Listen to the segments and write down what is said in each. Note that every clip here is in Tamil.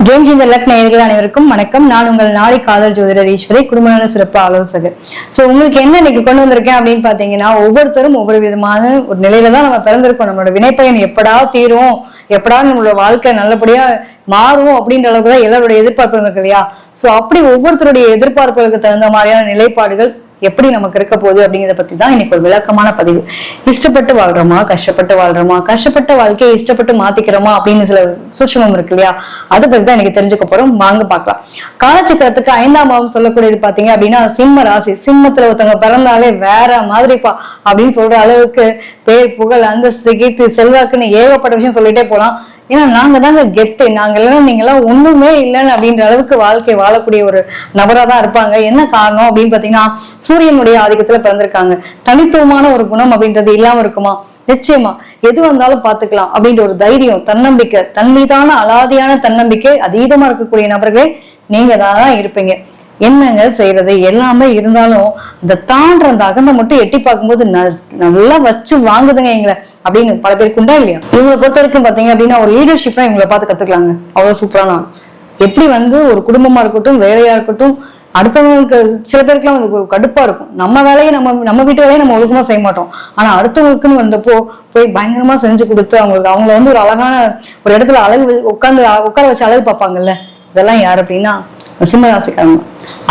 கேம் சேஞ்சர் லக் நேயர்கள் அனைவருக்கும் வணக்கம். நான் உங்கள் நாளை காதல் ஜோதிடர் ஈஸ்வரி, குடும்பநல சிறப்பு ஆலோசகர். சோ உங்களுக்கு என்ன இன்னைக்கு கொண்டு வந்திருக்கேன் அப்படின்னு பாத்தீங்கன்னா, ஒவ்வொருத்தரும் ஒவ்வொரு விதமான ஒரு நிலையில தான் நம்ம பிறந்திருக்கோம். நம்மளோட வினைப்பயன் எப்படா தீரும், எப்படா நம்மளோட வாழ்க்கை நல்லபடியா மாறும் அப்படின்ற அளவுக்கு தான் எல்லாருடைய எதிர்பார்ப்பு இருக்கு இல்லையா? சோ அப்படி ஒவ்வொருத்தருடைய எதிர்பார்ப்புகளுக்கு தகுந்த மாதிரியான நிலைப்பாடுகள் எப்படி நமக்கு இருக்க போகுது அப்படிங்கிறத பத்தி தான் இன்னைக்கு ஒரு விளக்கமான பதிவு. இஷ்டப்பட்டு வாழ்றோமா, கஷ்டப்பட்டு வாழ்றோமா, கஷ்டப்பட்ட வாழ்க்கையை இஷ்டப்பட்டு மாத்திக்கிறோமா அப்படின்னு சில சூட்சமம் இருக்கு இல்லையா? அதை பத்தி தான் எனக்கு தெரிஞ்சுக்க போறோம். வாங்க பார்க்கலாம். காலச்சக்கரத்துக்கு 5ஆம் பாவம் சொல்லக்கூடியது பாத்தீங்க அப்படின்னா சிம்ம ராசி. சிம்மத்துல ஒருத்தவங்க பிறந்தாலே வேற மாதிரிப்பா அப்படின்னு சொல்ற அளவுக்கு பேர், புகழ், அந்தஸ்து, கீர்த்தி, செல்வாக்குன்னு ஏகப்பட்ட விஷயம் சொல்லிட்டே போலாம். ஏன்னா நாங்க தாங்க கெத்து, நாங்க எல்லாம் நீங்க எல்லாம் ஒண்ணுமே இல்லைன்னு அப்படின்ற அளவுக்கு வாழ்க்கை வாழக்கூடிய ஒரு நபரா தான் இருப்பாங்க. என்ன காரணம் அப்படின்னு பாத்தீங்கன்னா, சூரியனுடைய ஆதிக்கத்துல பிறந்திருக்காங்க. தனித்துவமான ஒரு குணம் அப்படின்றது இல்லாம இருக்குமா? நிச்சயமா. எது வந்தாலும் பாத்துக்கலாம் அப்படின்ற ஒரு தைரியம், தன்னம்பிக்கை, தன் மீதான அலாதியான தன்னம்பிக்கை அதீதமா இருக்கக்கூடிய நபர்களே நீங்க தான் இருப்பீங்க. என்னங்க செய்யறது, எல்லாமே இருந்தாலும் அந்த தாண்ட அந்த அகந்த மட்டும் எட்டி பார்க்கும்போது நல்லா வச்சு வாங்குதுங்க எங்களை அப்படின்னு பல பேருக்கு உண்டா இல்லையா? இவங்களை பொறுத்த வரைக்கும் பாத்தீங்க அப்படின்னா ஒரு லீடர்ஷிப்லாம் இவங்களை பார்த்து கத்துக்கலாங்க. அவ்வளவு சூப்பரான ஆள். எப்படி ஒரு குடும்பமா இருக்கட்டும், வேலையா இருக்கட்டும், அடுத்தவங்களுக்கு சில பேருக்குலாம் ஒரு கடுப்பா இருக்கும். நம்ம வேலையை நம்ம வீட்டு வேலையை நம்ம ஒழுக்கமா செய்ய மாட்டோம். ஆனா அடுத்தவங்களுக்குன்னு வந்தப்போ போய் பயங்கரமா செஞ்சு கொடுத்து அவங்கள ஒரு அழகான ஒரு இடத்துல உட்கார வச்சு அழகு பார்ப்பாங்கல்ல, இதெல்லாம் யாரு அப்படின்னா சிம்மராசிக்காரங்க.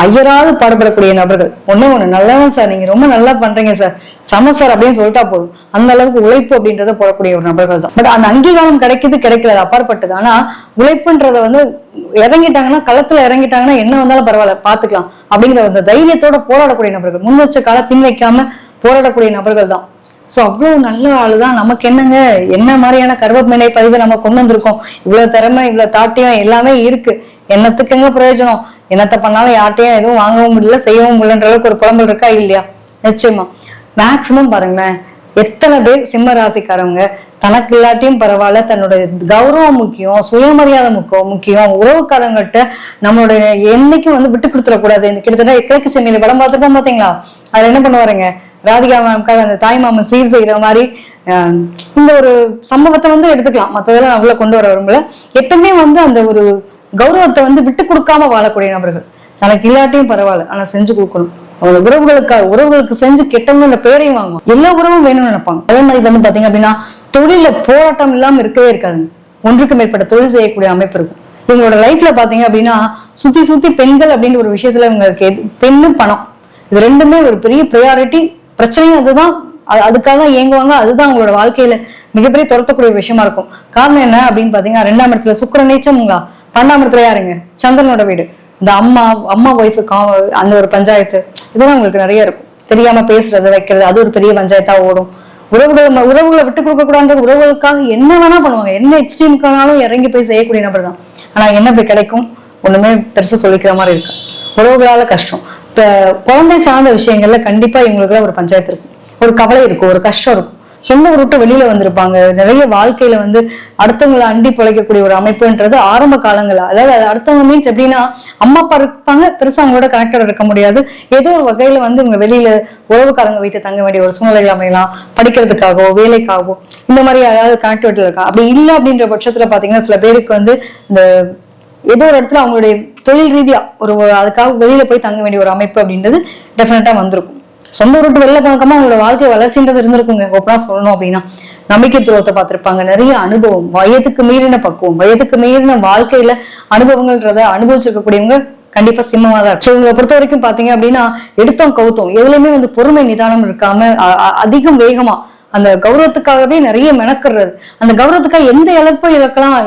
ஐயராது பாடுபடக்கூடிய நபர்கள். ஒண்ணு நல்லவன் சார், நீங்க ரொம்ப நல்லா பண்றீங்க சார், சம சார் அப்படின்னு சொல்லிட்டா போதும். அந்த அளவுக்கு உழைப்பு அப்படின்றத போடக்கூடிய ஒரு நபர்கள் தான். பட் அந்த அங்கீகாரம் கிடைக்கல அப்பாற்பட்டது. ஆனா உழைப்புன்றத இறங்கிட்டாங்கன்னா, களத்துல இறங்கிட்டாங்கன்னா என்ன வந்தாலும் பரவாயில்ல பாத்துக்கலாம் அப்படிங்கிற அந்த தைரியத்தோட போராடக்கூடிய நபர்கள், முன் வச்ச கால பின் வைக்காம போராடக்கூடிய நபர்கள் தான். சோ அவ்வளவு நல்ல ஆளுதான். நமக்கு என்னங்க, என்ன மாதிரியான கர்வமனை பதிவை நம்ம கொண்டு வந்திருக்கோம். இவ்வளவு திறமை, இவ்வளவு தாட்டியம் எல்லாமே இருக்கு. என்னத்துக்குங்க பிரயோஜனம்? என்னத்த பண்ணாலும் யார்ட்டையும் எதுவும் வாங்கவும் முடியல, செய்யவும் முடியலன்ற அளவுக்கு ஒரு புலம்பல் இருக்கா இல்லையா? நிச்சயமா. மேக்சிமம் பாருங்களேன், எத்தனை பேர் சிம்ம ராசிக்காரவங்க தனக்கு இல்லாட்டியும் பரவாயில்ல, தன்னோட கௌரவம் முக்கியம், சுயமரியாதை முக்கியம், உறவுக்காரங்கிட்ட நம்மளோட என்னைக்கும் விட்டு கொடுத்துடக்கூடாது. இந்த கிட்டத்தட்ட கிழக்கு சென்னையில படம் பார்த்துருப்போம் பாத்தீங்களா? அதுல என்ன பண்ணுவாருங்க, ராதிகா மேம்காக அந்த தாய் மாமன் சீர் செய்யற மாதிரி இந்த ஒரு சம்பவத்தை எடுத்துக்கலாம். மற்றதெல்லாம் அவ்வளவு கொண்டு வர விரும்பல. எப்பவுமே அந்த ஒரு கௌரவத்தை விட்டு கொடுக்காம வாழக்கூடிய நபர்கள். தனக்கு இல்லாட்டியும் பரவாயில்ல, ஆனா செஞ்சு கொடுக்கணும். அவங்க உறவுகளுக்கு செஞ்சு கெட்டவங்க பேரையும் வாங்குவோம். எல்லா உறவும் வேணும்னு நினைப்பாங்க. அதே மாதிரி பாத்தீங்க அப்படின்னா தொழில போராட்டம் இல்லாம இருக்கவே இருக்காதுங்க. ஒன்றுக்கு மேற்பட்ட தொழில் செய்யக்கூடிய அமைப்பு இருக்கும். இவங்களோட லைஃப்ல பாத்தீங்க அப்படின்னா சுத்தி பெண்கள் அப்படின்ற ஒரு விஷயத்துல இவங்களுக்கு பெண்ணும் பணம், இது ரெண்டுமே ஒரு பெரிய ப்ரையாரிட்டி. பிரச்சனையும் அதுதான், அதுக்காக தான் இயங்குவாங்க. அதுதான் அவங்களோட வாழ்க்கையில மிகப்பெரிய துரத்தக்கூடிய விஷயமா இருக்கும். காரணம் என்ன அப்படின்னு பாத்தீங்கன்னா, 2ஆம் இடத்துல சுக்கிரன் நீச்சம்ங்களா, 12ஆம் இடத்துல யாருங்க, சந்திரனோட வீடு. இந்த அம்மா ஒய்ஃபு அந்த ஒரு பஞ்சாயத்து, இதெல்லாம் உங்களுக்கு நிறைய இருக்கும். தெரியாம பேசுறது வைக்கிறது, அது ஒரு பெரிய பஞ்சாயத்தா ஓடும். உறவுகளை விட்டு கொடுக்க கூடாது. உறவுகளுக்காக என்ன வேணா பண்ணுவாங்க. என்ன எக்ஸ்ட்ரீமுக்கானாலும் இறங்கி போய் செய்யக்கூடிய நபர் தான். ஆனா என்ன போய் கிடைக்கும்? ஒண்ணுமே பெருசா சொல்லிக்கிற மாதிரி இருக்கு. உறவுகளால கஷ்டம். இப்ப குழந்தை சார்ந்த விஷயங்கள்ல கண்டிப்பா இவங்களுக்கு ஒரு பஞ்சாயத்து இருக்கும், ஒரு கவலை இருக்கும், ஒரு கஷ்டம் இருக்கும். சொந்த விட்டு வெளியில வந்திருப்பாங்க. நிறைய வாழ்க்கையில அடுத்தவங்களை அண்டி பிழைக்கக்கூடிய ஒரு அமைப்புன்றது ஆரம்ப காலங்களா. அதாவது அடுத்தவங்க மீன்ஸ் எப்படின்னா, அம்மா அப்பா இருப்பாங்க, பெருசா அவங்களோட கனெக்டட் இருக்க முடியாது. ஏதோ ஒரு வகையில இவங்க வெளியில உறவுக்காரங்க வீட்டை தங்க வேண்டிய ஒரு சூழ்நிலைகள் அமையலாம். படிக்கிறதுக்காகவோ வேலைக்காகவோ இந்த மாதிரி யாராவது கனெக்டிவிட்டில இருக்கா. அப்படி இல்லை அப்படின்ற பட்சத்துல பாத்தீங்கன்னா, சில பேருக்கு இந்த ஏதோ ஒரு இடத்துல அவங்களுடைய தொழில் ரீதியா அதுக்காக வெளியில போய் தங்க வேண்டிய ஒரு அமைப்பு அப்படின்றது டெஃபினட்டா வந்திருக்கும். சொந்த விட்டு வெளில பழக்கமா அவங்களோட வாழ்க்கை வளர்ச்சின்றது இருந்திருக்குங்க. ஒப்பனா சொல்லணும் அப்படின்னா, நம்பிக்கை துரோகத்தை பார்த்திருப்பாங்க. நிறைய அனுபவம், வயதுக்கு மீறின பக்குவம், வயதுக்கு மீறின வாழ்க்கையில அனுபவங்கள்ன்றத அனுபவிச்சிருக்கக்கூடியவங்க கண்டிப்பா சிம்மமா தான் இருக்கு. இவங்களை பொறுத்த வரைக்கும் பாத்தீங்க அப்படின்னா, எடுத்தோம் கவுத்தோம் எதுலையுமே பொறுமை நிதானம் இருக்காம அதிகம் வேகமா அந்த கௌரவத்துக்காகவே நிறைய மெனக்கிறது. அந்த கௌரவத்துக்காக எந்த இழப்பும் இழக்கலாம்,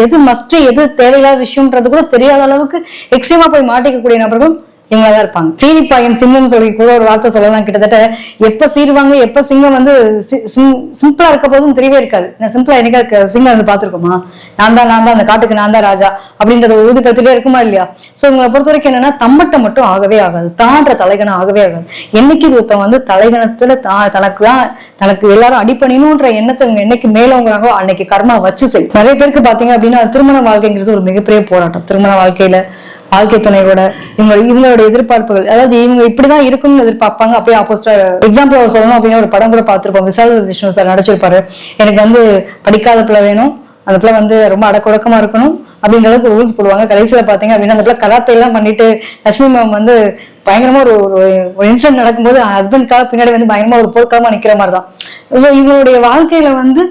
எது மஸ்ட், எது தேவையில்லாத விஷயம்ன்றது கூட தெரியாத அளவுக்கு எக்ஸ்ட்ரீமா போய் மாட்டிக்கக்கூடிய நபர்களும் இவங்கதான் இருப்பாங்க. சீரிப்பாயன் சிங்கம் சொல்லி கூட ஒரு வார்த்தை சொல்லலாம். கிட்டத்தட்ட எப்ப சீருவாங்க, எப்ப சிங்கம் சிம்பிளா இருக்க போதும் தெரியவே இருக்காது. சிம்பிளா என்னைக்கா சிங்கம் பாத்துருக்கோமா? நான் தான் அந்த காட்டுக்கு நான் தான் ராஜா அப்படின்றத உறுதிப்படுத்திட்டே இருக்குமா இல்லையா? சோ இவங்களை பொறுத்த வரைக்கும் என்னன்னா, தம்மட்டம் மட்டும் ஆகவே ஆகாது, தான்ற தலைகணம் ஆகவே ஆகாது. என்னைக்கு ஒருத்தன் தலைகணத்துல தனக்கு எல்லாரும் அடிப்பணினுன்ற எண்ணத்தை இவங்க என்னைக்கு மேலவங்கிறாங்களோ அன்னைக்கு கர்மா வச்சு செய்யும். நிறைய பேருக்கு பாத்தீங்க அப்படின்னா, திருமண வாழ்க்கைங்கிறது ஒரு மிகப்பெரிய போராட்டம். திருமண வாழ்க்கையில வாழ்க்கை துணையோட இவங்களோட எதிர்பார்ப்புகள், அதாவது இவங்க இப்படிதான் இருக்கும்னு எதிர்பார்ப்பாங்க. அப்படியே ஆப்போசிட்டா எக்ஸாம்பிள் அவர் சொல்லணும் அப்படின்னா, ஒரு படம் கூட பார்த்திருப்போம். விசால் விஷ்ணு சார் நடிச்சிருப்பாரு. எனக்கு படிக்காத பிள்ளை வேணும், அந்த பிள்ளை ரொம்ப அடக்கொடக்கமா இருக்கணும், அப்படின்ற அளவுக்கு ரூல்ஸ் போடுவாங்க. கடைசியில பாத்தீங்க அப்படின்னா அந்த கராத்தே எல்லாம் பண்ணிட்டு லட்சுமி மேம் வந்து பயங்கரமா ஒரு இன்சிடென்ட் நடக்கும்போது ஹஸ்பண்ட்காக பின்னாடி வந்து பயங்கரமா ஒரு போர்க்காம நிக்கிற மாதிரிதான். ஸோ இவங்களுடைய வாழ்க்கையில வந்து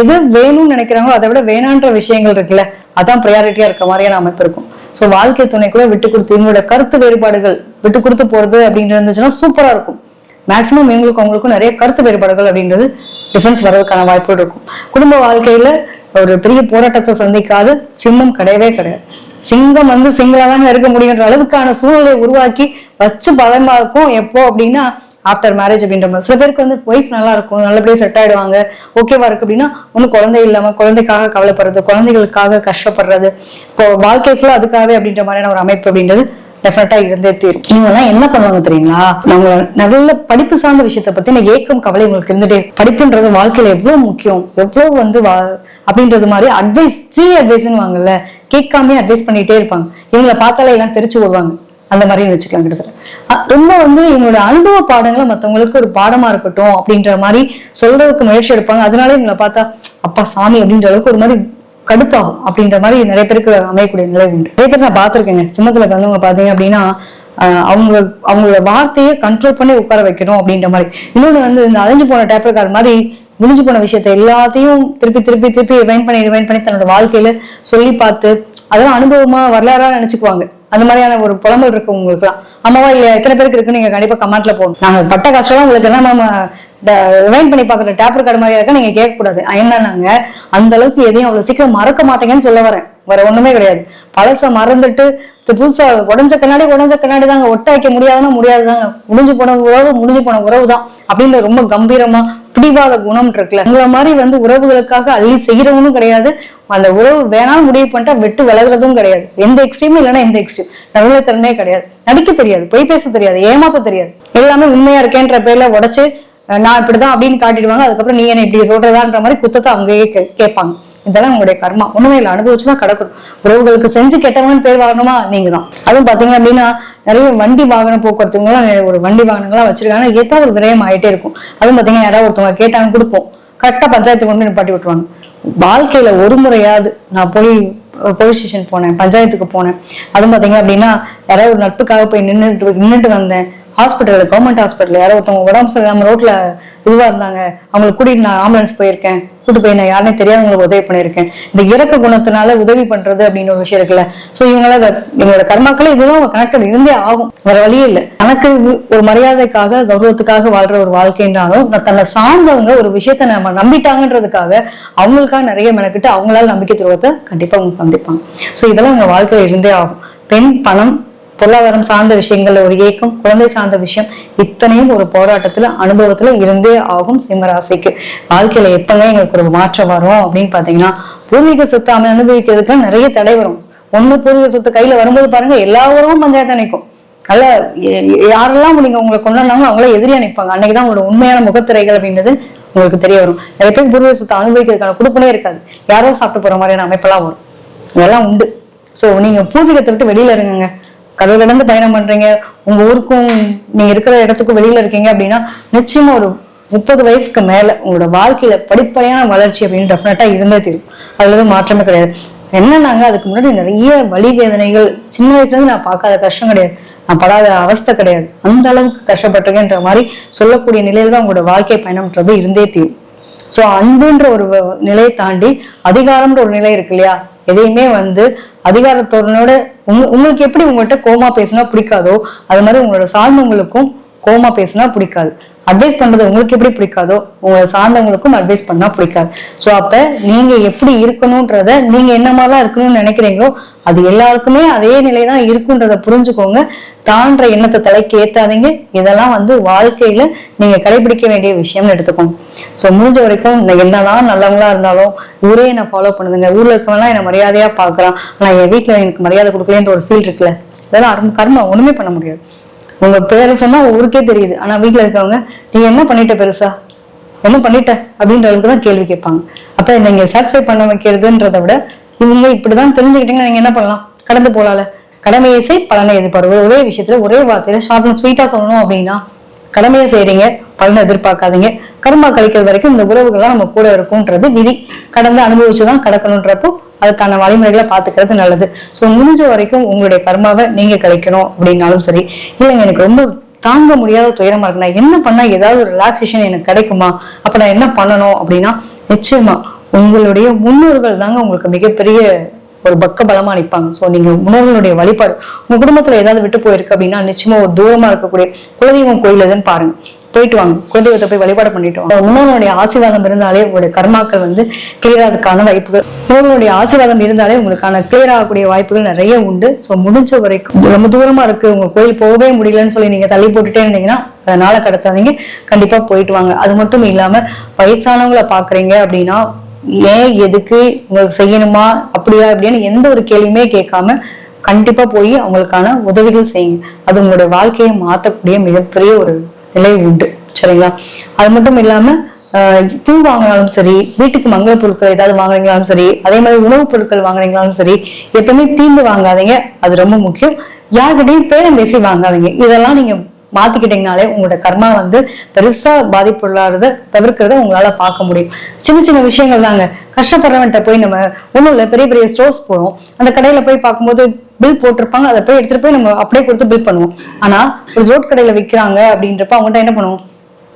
எது வேணும்னு நினைக்கிறாங்களோ அதை விட வேணான்ற விஷயங்கள் இருக்குல்ல, அதான் ப்ரையாரிட்டியா இருக்க மாதிரியான அமைப்பு இருக்கும். ஸோ வாழ்க்கை துணை கூட விட்டு கொடுத்து இவங்களோட கருத்து வேறுபாடுகள் விட்டு கொடுத்து போறது அப்படின்னு இருந்துச்சுன்னா சூப்பரா இருக்கும். மேக்சிமம் இவங்களுக்கும் அவங்களுக்கும் நிறைய கருத்து வேறுபாடுகள் அப்படின்றது டிஃபரன்ஸ் வர்றதுக்கான வாய்ப்புகள் இருக்கும். குடும்ப வாழ்க்கையில ஒரு பெரிய போராட்டத்தை சந்திக்காத சிம்மம் கிடையவே கிடையாது. சிங்கம் வந்து சிங்களா தாங்க இருக்க முடியுன்ற அளவுக்கான சூழ்நிலையை உருவாக்கி வச்சு பலமா இருக்கும். எப்போ அப்படின்னா ஆஃப்டர் மேரேஜ் அப்படின்ற மாதிரி. சில பேருக்கு வந்து ஒய்ஃப் நல்லா இருக்கும், நல்லபடியா செட் ஆயிடுவாங்க, ஓகேவா இருக்கு அப்படின்னா ஒன்னும் குழந்தை இல்லாம குழந்தைக்காக கவலைப்படுறது, குழந்தைகளுக்காக கஷ்டப்படுறது, இப்போ வாழ்க்கை ஃபுல்லா அதுக்காகவே அப்படின்ற மாதிரியான ஒரு அமைப்பு அப்படின்றது டெஃபினட்டா இருந்தே தீரும். இவங்க எல்லாம் என்ன பண்ணுவாங்க தெரியுங்களா, நம்ம நல்ல படிப்பு சார்ந்த விஷயத்த பத்தின ஏக்கம் கவலை உங்களுக்கு இருந்துட்டே. படிப்புன்றது வாழ்க்கையில எவ்வளவு முக்கியம், எவ்வளவு வந்து அப்படின்றது மாதிரி அட்வைஸ், ஃப்ரீ அட்வைஸ்ன்னு வாங்கல்ல, கேட்காமே அட்வைஸ் பண்ணிட்டே இருப்பாங்க. இவங்களை பார்த்தாலே எல்லாம் தெரிச்சு வருவாங்க, அந்த மாதிரி வச்சுக்கலாம். கிட்டத்தட்ட ரொம்ப வந்து இவங்களோட அனுபவ பாடங்களை மத்தவங்களுக்கு ஒரு பாடமா இருக்கட்டும் அப்படின்ற மாதிரி சொல்றதுக்கு முயற்சி எடுப்பாங்க. அதனால இவங்களை பார்த்தா அப்பா சாமி அப்படின்ற அளவுக்கு ஒரு மாதிரி கடுப்பாகும் அப்படின்ற மாதிரி நிறைய பேருக்கு அமையக்கூடிய நிலை உண்டு. நிறைய பேர் நான் பார்த்திருக்கேங்க, சிம்மத்துல வந்தவங்க பாத்தீங்க அப்படின்னா அவங்களோட வார்த்தையை கண்ட்ரோல் பண்ணி உட்கார வைக்கணும் அப்படின்ற மாதிரி. இன்னொன்னு வந்து இந்த அழிஞ்சு போன டேப்பர் கார்டு மாதிரி முடிஞ்சு போன விஷயத்த எல்லாத்தையும் திருப்பி திருப்பி திருப்பி ரிவைண்ட் பண்ணி தன்னோட வாழ்க்கையில சொல்லி பார்த்து அதெல்லாம் அனுபவமா வரலாறா நினைச்சுக்குவாங்க. அந்த மாதிரியான ஒரு புலம்பல் இருக்கு உங்களுக்கு எல்லாம். ஆமாவா இல்லையா? எத்தனை பேருக்கு இருக்குன்னு நீங்க கண்டிப்பா கமெண்ட்ல போடணும். நாங்க பட்ட கஷ்டம் உங்களுக்கு என்ன நம்ம ரிவைண்ட் பண்ணி பாக்குற டேப்பர் கார்டு மாதிரியா இருக்கா நீங்க கேட்க கூடாது. என்னன்னாங்க அந்த அளவுக்கு எதையும் அவ்வளவு சீக்கிரம் மறக்க மாட்டேங்கன்னு சொல்ல வரேன், வேற ஒண்ணுமே கிடையாது. பழச மறந்துட்டு புதுசா உடஞ்ச கண்ணாடி தாங்க, ஒட்ட வைக்க முடியாதுதாங்க. முடிஞ்சு போன உறவு தான் அப்படின்னு ரொம்ப கம்பீரமா பிடிவாத குணம் இருக்குல்ல, உங்களை மாதிரி வந்து உறவுகளுக்காக அள்ளி செய்யறவனும் கிடையாது. அந்த உறவு வேணாலும் முடிவு பண்ணிட்டா விட்டு விலகுறதும் கிடையாது. எந்த எக்ஸ்ட்ரீமும் இல்லைன்னா எந்த எக்ஸ்ட்ரீம் நடுவில் திறனே கிடையாது. நடிக்க தெரியாது, பொய் பேச தெரியாது, ஏமாத்த தெரியாது. எல்லாமே உண்மையா இருக்கேன்ற பேர்ல உடைச்சு நான் இப்படிதான் அப்படின்னு காட்டிடுவாங்க. அதுக்கப்புறம் நீ என்ன இப்படி சொல்றதான்ற மாதிரி குத்தத்தை அவங்கயே கேட்பாங்க. இதெல்லாம் உங்களுடைய கர்மா, ஒண்ணுமே இல்லை, அனுபவிச்சுதான் கிடக்கணும். உறவுகளுக்கு செஞ்சு கெட்டவங்கன்னு பேர் வாங்கணுமா நீங்க தான். அதுவும் பாத்தீங்க அப்படின்னா நிறைய வண்டி வாகன போக்குவரத்துங்கெல்லாம் ஒரு வண்டி வாகனங்கள்லாம் வச்சிருக்காங்க, ஏதாவது ஒரு விரயம் ஆயிட்டே இருக்கும். அதுவும் பாத்தீங்கன்னா யாராவது ஒருத்தவங்க கேட்டாங்க கொடுப்போம், கரெக்டா பஞ்சாயத்து கொண்டு நிப்பாட்டி விட்டுருவாங்க. வாழ்க்கையில ஒரு முறையாவது நான் போலீஸ் ஸ்டேஷன் போனேன், பஞ்சாயத்துக்கு போனேன். அதுவும் பாத்தீங்க அப்படின்னா யாராவது ஒரு நட்புக்காக போய் நின்றுட்டு வந்தேன். ஹாஸ்பிட்டல், கவர்மெண்ட் ஹாஸ்பிட்டல், யாரோ ஒருத்தவங்க உடம்பு சரியில்லாம ரோட்ல இதுவா இருந்தாங்க, அவங்களுக்கு கூட்டிட்டு நான் ஆம்புலன்ஸ் போயிருக்கேன், கூட்டு போய் நான் யாருனே தெரியாதவங்களுக்கு உதவி பண்ணியிருக்கேன். இந்த இறக்க குணத்தினால உதவி பண்றது அப்படின்னு ஒரு விஷயம் இருக்குல்ல. சோ இவங்களோட கர்மாக்களே இதுதான் கனெக்டட் இருந்தே ஆகும், வேற வழியே இல்லை. எனக்கு ஒரு மரியாதைக்காக கௌரவத்துக்காக வாழ்ற ஒரு வாழ்க்கைன்றாலும் தன்னை சார்ந்தவங்க ஒரு விஷயத்த நம்ம நம்பிட்டாங்கன்றதுக்காக அவங்களுக்காக நிறைய மெனக்கிட்டு அவங்களால நம்பிக்கை துரோகத்தை கண்டிப்பா அவங்க சந்திப்பாங்க. சோ இதெல்லாம் உங்க வாழ்க்கையில இருந்தே ஆகும். பெண், பணம், பொருளாதாரம் சார்ந்த விஷயங்கள்ல ஒரு ஏக்கம், குழந்தை சார்ந்த விஷயம், இத்தனையும் ஒரு போராட்டத்துல அனுபவத்துல இருந்தே ஆகும். சிம்மராசிக்கு வாழ்க்கையில எப்பங்க எங்களுக்கு ஒரு மாற்றம் வரும் அப்படின்னு பாத்தீங்கன்னா, பூர்வீக சொத்து அனுபவிக்கிறதுக்கு நிறைய தடை வரும். ஒண்ணு பூர்வீக சொத்து கையில வரும்போது பாருங்க எல்லா உறவும் பஞ்சாயத்து நினைக்கும். அல்ல யாரெல்லாம் நீங்க உங்களை கொண்டாடினாங்களோ அவங்கள எதிரியா நிற்பாங்க. அன்னைக்குதான் உங்களோட உண்மையான முகத்திரைகள் அப்படின்றது உங்களுக்கு தெரிய வரும். நிறைய பேருக்கு பூர்வீக சொத்தை அனுபவிக்கிறதுக்கான கொடுப்பனே இருக்காது, யாரோ சாப்பிட்டு போற மாதிரியான அமைப்பெல்லாம் வரும். இதெல்லாம் உண்டு. சோ நீங்க பூர்வீகத்தை விட்டு வெளியில இருங்க, கடல் கடந்து பயணம் பண்றீங்க, உங்க ஊருக்கும் நீங்க இருக்கிற இடத்துக்கும் வெளியில இருக்கீங்க அப்படின்னா நிச்சயமா ஒரு 30 வயசுக்கு மேல உங்களோட வாழ்க்கையில படிப்படியான வளர்ச்சி அப்படின்னு டெஃபினட்டா இருந்தே தெரியும். அதுல மாற்றமே கிடையாது. என்னன்னாங்க அதுக்கு முன்னாடி நிறைய வலி வேதனைகள் சின்ன வயசுல இருந்து நான் பார்க்காத கஷ்டம் கிடையாது, நான் படாத அவஸ்தை கிடையாது, அந்த அளவுக்கு கஷ்டப்பட்டிருக்கேன்ற மாதிரி சொல்லக்கூடிய நிலையில தான் உங்களோட வாழ்க்கை பயணம்ன்றது இருந்தே தெரியும். சோ அன்புன்ற ஒரு நிலையை தாண்டி அதிகாரம்ன்ற ஒரு நிலை இருக்கு இல்லையா, எதையுமே வந்து அதிகாரத்தோட உங்களுக்கு எப்படி உங்கள்கிட்ட கோமா பேசினா பிடிக்காதோ அது மாதிரி உங்களோட சார்ந்தவங்களுக்கும் கோமா பேசினா பிடிக்காது. அட்வைஸ் பண்றது உங்களுக்கு எப்படி பிடிக்காதோ உங்களை சார்ந்தவங்களுக்கும் அட்வைஸ் பண்ணா பிடிக்காது. சோ அப்ப நீங்க எப்படி இருக்கணும்ன்றத, நீங்க என்ன மாதிரிலாம் இருக்கணும்னு நினைக்கிறீங்களோ அது எல்லாருக்குமே அதே நிலைதான் இருக்குன்றத புரிஞ்சுக்கோங்க. தான்ற எண்ணத்தை தலைக்கு ஏத்தாதீங்க. இதெல்லாம் வந்து வாழ்க்கையில நீங்க கடைபிடிக்க வேண்டிய விஷயம்னு எடுத்துக்கோங்க. சோ முடிஞ்ச வரைக்கும் என்னதான் நல்லவங்களா இருந்தாலும் ஊரே என்ன ஃபாலோ பண்ணுதுங்க, ஊர்ல இருக்கவங்கலாம் என்ன மரியாதையா பாக்குறான், ஆனா என் வீட்டுல எனக்கு மரியாதை கொடுக்கலன்ற ஒரு ஃபீல் இருக்குல்ல, இதெல்லாம் கர்மம், ஒண்ணுமே பண்ண முடியாது. உங்க பேரை சொன்னா ஊருக்கே தெரியுது, ஆனா வீட்டுல இருக்கவங்க நீங்க என்ன பண்ணிட்ட பெருசா, என்ன பண்ணிட்ட அப்படின்ற அளவுக்கு தான் கேள்வி கேட்பாங்க. அப்ப நீங்க சாட்டிஸ்ஃபை பண்ண வைக்கிறதுன்றத விட இவங்க இப்படிதான் தெரிஞ்சுக்கிட்டீங்கன்னா நீங்க என்ன பண்ணலாம், கடந்து போலால. கடமையை செய் பலனை எதிர்பார்ப்பு, ஒரே விஷயத்துல ஒரே வார்த்தையில ஷார்ட் அண்ட் ஸ்வீட்டா சொல்லணும் அப்படின்னா கடமையை செய்யறீங்க, பலன் எதிர்பார்க்காதீங்க. கர்மா கழிக்கிறது வரைக்கும் இந்த உறவுகள்லாம் நம்ம கூட இருக்கும்ன்றது விதி. கடந்து அனுபவிச்சுதான் கடக்கணும்ன்றப்போ அதுக்கான வழிமுறைகளை பாத்துக்கிறது நல்லது. சோ முடிஞ்ச வரைக்கும் உங்களுடைய கர்மாவை நீங்க கழிக்கணும் அப்படின்னாலும் சரி, இல்லைங்க எனக்கு ரொம்ப தாங்க முடியாத துயரமா இருக்கு, நான் என்ன பண்ணா ஏதாவது ஒரு ரிலாக்ஸேஷன் எனக்கு கிடைக்குமா, அப்ப நான் என்ன பண்ணணும் அப்படின்னா, நிச்சயமா உங்களுடைய முன்னோர்கள் தாங்க உங்களுக்கு மிகப்பெரிய ஒரு பக்க பலமா நிற்பாங்க. சோ நீங்க முன்னோர்களுடைய வழிபாடு உங்க குடும்பத்துல ஏதாவது விட்டு போயிருக்கு அப்படின்னா நிச்சயமா ஒரு தூரமா இருக்கக்கூடிய குலதெய்வம் கோயில் எதுன்னு பாருங்க, போயிட்டு வாங்க, குலதெய்வத்தை போய் வழிபாடு பண்ணிட்டு வாங்க. முன்னோர்களுடைய ஆசீர்வாதம் இருந்தாலே உங்களுடைய கர்மாக்கள் கிளியர் ஆகிறதுக்கான வாய்ப்புகள், முன்னோர்களுடைய ஆசீர்வாதம் இருந்தாலே உங்களுக்கான கிளியர் ஆகக்கூடிய வாய்ப்புகள் நிறைய உண்டு. சோ முடிஞ்ச வரைக்கும் ரொம்ப தூரமா இருக்கு, உங்க கோயில் போகவே முடியலன்னு சொல்லி நீங்க தள்ளி போட்டுட்டே இருந்தீங்கன்னா அதனால கடத்தாதீங்க, கண்டிப்பா போயிட்டு வாங்க. அது மட்டும் இல்லாம வயசானவங்களை பாக்குறீங்க அப்படின்னா ஏன் எதுக்கு உங்களுக்கு செய்யணுமா அப்படியா அப்படின்னு எந்த ஒரு கேள்வியுமே கேட்காம கண்டிப்பா போய் அவங்களுக்கான உதவிகள் செய்யுங்க. அது உங்களுடைய வாழ்க்கையை மாற்றக்கூடிய மிகப்பெரிய ஒரு நிலை உண்டு. சரிங்களா? அது மட்டும் இல்லாம பூ வாங்கினாலும் சரி, வீட்டுக்கு மங்கள பொருட்கள் ஏதாவது வாங்குறீங்களாலும் சரி, அதே மாதிரி உணவுப் பொருட்கள் வாங்குறீங்களாலும் சரி, எப்பவுமே தீர்ந்து வாங்காதீங்க, அது ரொம்ப முக்கியம். யார்கிட்டையும் பேரம் பேசி வாங்காதீங்க. இதெல்லாம் நீங்க மாத்திக்கிட்டீங்கனாலே உங்களோட கர்மா பெருசா பாதிப்புள்ளாத தவிர்க்கிறத உங்களால பார்க்க முடியும். சின்ன சின்ன விஷயங்கள் தாங்க. கஷ்டப்படுறவன்ட்ட போய் நம்ம ஒண்ணும் இல்ல, பெரிய பெரிய ஸ்டோர்ஸ் போறோம், அந்த கடையில போய் பார்க்கும்போது பில் போட்டிருப்பாங்க, அதை போய் எடுத்துட்டு போய் நம்ம அப்படியே கொடுத்து பில் பண்ணுவோம். ஆனா ஒரு ரோட் கடையில விற்கிறாங்க அப்படின்றப்ப அவங்ககிட்ட என்ன பண்ணுவோம்,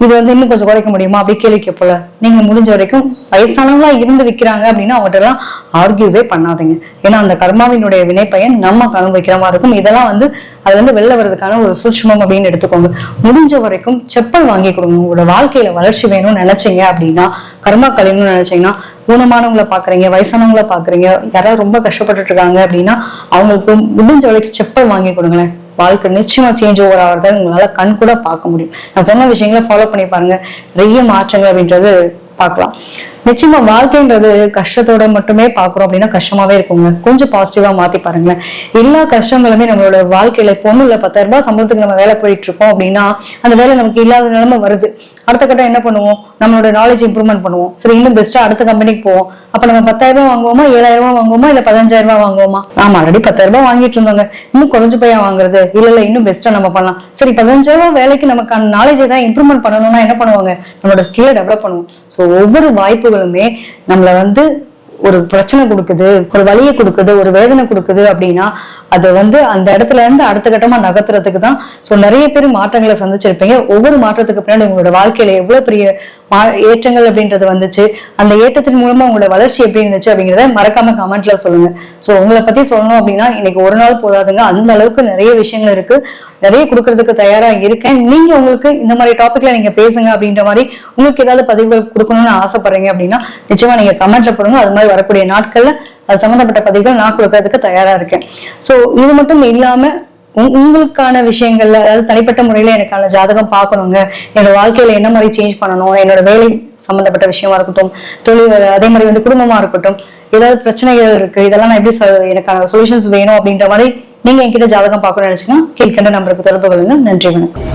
இது இன்னும் கொஞ்சம் குறைக்க முடியுமா அப்படி கேள்வி கேட்போல. நீங்க முடிஞ்ச வரைக்கும் வயசானவங்களா இருந்து விற்கிறாங்க அப்படின்னா அவங்ககிட்ட எல்லாம் ஆர்கியூவே பண்ணாதீங்க. ஏன்னா அந்த கர்மாவினுடைய வினைப்பயன் நம்ம அனுபவிக்கிற மாதிரி இருக்கும். இதெல்லாம் அது வெளில வர்றதுக்கான ஒரு சூட்சுமம் அப்படின்னு எடுத்துக்கோங்க. முடிஞ்ச வரைக்கும் செப்பல் வாங்கி கொடுங்க. உங்களோட வாழ்க்கையில வளர்ச்சி வேணும்னு நினைச்சீங்க அப்படின்னா, கர்மா கழியணும்னு நினைச்சீங்கன்னா, ஊனமானவங்களை பாக்குறீங்க, வயசானவங்களை பாக்குறீங்க, யாராவது ரொம்ப கஷ்டப்பட்டுட்டு இருக்காங்க அப்படின்னா அவங்களுக்கு முடிஞ்ச வரைக்கும் செப்பல் வாங்கி கொடுங்களேன். வாழ்க்கை நிச்சயமா சேஞ்ச் ஓவர் ஆகிறத உங்களால கண் கூட பார்க்க முடியும். நான் சொன்ன விஷயங்களை ஃபாலோ பண்ணி பாருங்க, நிறைய மாற்றங்கள் அப்படின்றது பார்க்கலாம். நிச்சயமா வாழ்க்கைன்றது கஷ்டத்தோட மட்டுமே பாக்குறோம் அப்படின்னா கஷ்டமாவே இருக்குங்க. கொஞ்சம் பாசிட்டிவா மாத்தி பாருங்களேன். எல்லா கஷ்டங்களுமே நம்மளோட வாழ்க்கையில பொண்ணு இல்ல 10,000 ரூபாய் சம்பளத்துக்கு நம்ம வேலை போயிட்டு இருக்கோம் அப்படின்னா அந்த வேலை நமக்கு இல்லாத நிலைமை வருது. அடுத்த கட்டம் என்ன பண்ணுவோம், நம்மளோட நாலேஜ் இம்ப்ரூவ்மெண்ட் பண்ணுவோம். சரி, இன்னும் பெஸ்டா அடுத்த கம்பெனிக்கு போவோம். அப்ப நம்ம 10,000 ரூபாய் வாங்குவோமா, 7,000 ரூபாய் வாங்குவோமா, இல்ல 15,000 ரூபாய் வாங்குவோமா? ஆமா, ஆல்ரெடி 10,000 ரூபாய் வாங்கிட்டு இருந்தோங்க, இன்னும் குறைஞ்சு போய் வாங்குறது, இல்ல இன்னும் பெஸ்டா நம்ம பண்ணலாம். சரி, 15,000 ரூபாய் வேலைக்கு நமக்கான நாலேஜ் ஏதாவது இம்ப்ரூவ்மெண்ட் பண்ணணும்னா என்ன பண்ணுவாங்க, நம்மளோட ஸ்கில்லை டெவலப் பண்ணுவோம். சோ ஒவ்வொரு வாய்ப்புகளுமே நம்மள ஒரு பிரச்சனை கொடுக்குது, ஒரு வலியை கொடுக்குது, ஒரு வேதனை கொடுக்குது அப்படின்னா அது அந்த இடத்துல இருந்து அடுத்த கட்டமா நகர்த்துறதுக்கு தான். சோ நிறைய பேர் மாற்றங்களை சந்திச்சிருப்பீங்க. ஒவ்வொரு மாற்றத்துக்கு பின்னாடி உங்களோட வாழ்க்கையில எவ்வளவு பெரிய ஏற்றங்கள் அப்படின்றது வந்துச்சு, அந்த ஏற்றத்தின் மூலமா உங்களோட வளர்ச்சி எப்படி இருந்துச்சு அப்படிங்கிறத மறக்காம கமெண்ட்ல சொல்லுங்க. சோ உங்களை பத்தி சொல்லணும் அப்படின்னா இன்னைக்கு ஒரு நாள் போதாதுங்க, அந்த அளவுக்கு நிறைய விஷயங்கள் இருக்கு, நிறைய கொடுக்கறதுக்கு தயாரா இருக்கேன். நீங்க உங்களுக்கு இந்த மாதிரி டாபிக்ல நீங்க பேசுங்க அப்படின்ற மாதிரி உங்களுக்கு ஏதாவது பதிவுகள் கொடுக்கணும்னு ஆசைப்படுறீங்க அப்படின்னா நிச்சயமா நீங்க கமெண்ட்ல போடுங்க. அது மாதிரி வரக்கூடிய நாட்கள்ல அது சம்பந்தப்பட்ட பதிவுகள் நான் கொடுக்கறதுக்கு தயாரா இருக்கேன். சோ இது மட்டும் இல்லாம உங்களுக்கான விஷயங்கள்ல, அதாவது தனிப்பட்ட முறையில எனக்கான ஜாதகம் பார்க்கணுங்க, என்னோட வாழ்க்கையில என்ன மாதிரி சேஞ்ச் பண்ணணும், என்னோட வேலை சம்பந்தப்பட்ட விஷயமா இருக்கட்டும், தொழில், அதே மாதிரி குடும்பமா இருக்கட்டும், ஏதாவது பிரச்சனைகள் இருக்கு, இதெல்லாம் நான் எப்படி எனக்கான சொல்யூஷன்ஸ் வேணும் அப்படின்ற மாதிரி நீங்க என்கிட்ட ஜாதகம் பார்க்கணும்னு நினைச்சீங்கன்னா கீழ்கண்ட நம்பருக்கு தொடர்பு கொள்ளுங்க. நன்றி, வணக்கம்.